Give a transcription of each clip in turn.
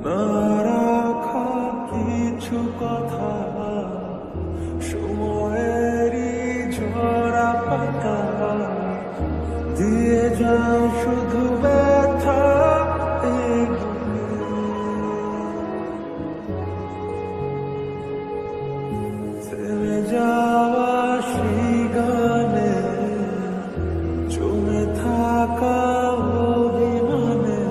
না রাখা কিছু কথা, সময়েরই ঝরা পাতা দিয়ে যাও শুধু ব্যথা। থেমে যাওয়া সেই গানে, জমে থাকা অভিমানে,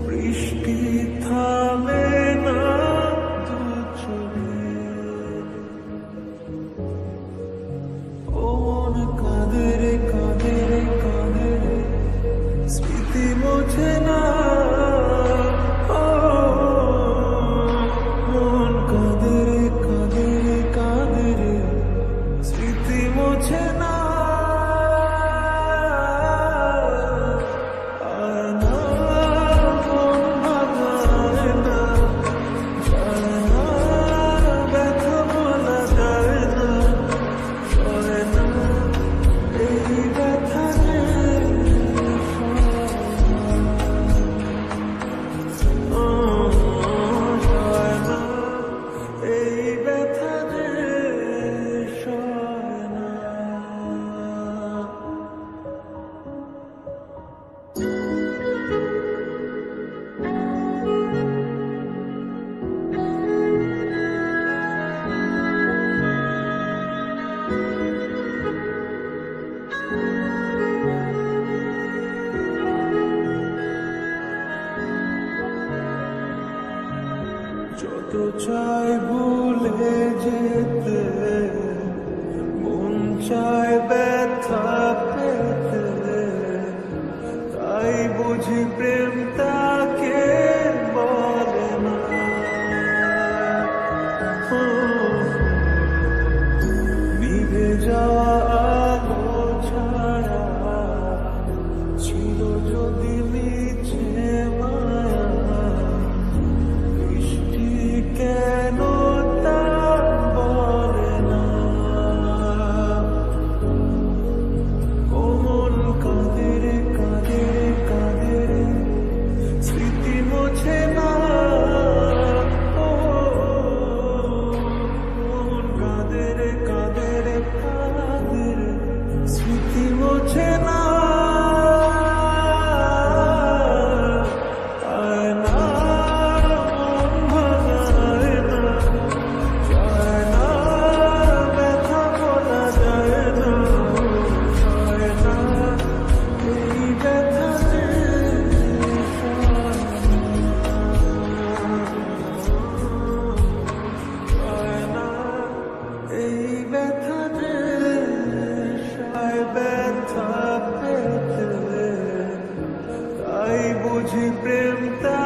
বৃষ্টি থামে না দু চোখে। ও মন কাঁদে রে কাঁদে রে কাঁদে রে, স্মৃতি মোছে না। ও মন কাঁদে রে কাঁদে রে কাঁদে রে, স্মৃতি মোছে না। আর না মন ভাঙায় না, যায় না ব্যথা বলা যায় না, সয় না এই ব্যথা যে সয় না, এই ব্যথা যে সয় না। যত চাই ভুলে যেতে, মন চায় ব্যথা পেতে, তাই বুঝি প্রেম তাকে বলে না। ও, নিভে যাওয়া আলো ছাড়া ছিল যদি মিছে মায়া, বৃষ্টি কেন তা বলে না। ও মন কাঁদে রে কাঁদে রে কাঁদে রে, স্মৃতি মোছে না। ও মন কাঁদে রে কাঁদে রে কাঁদে রে, স্মৃতি মোছে না। আয় না মন ভাঙায় না, যায় না ব্যথা বলা যায় না, সয় না এই ব্যথা যে সয় না, এই ব্যথা যে সয়। ব্যথা পেতে তাই বুঝি প্রেম তা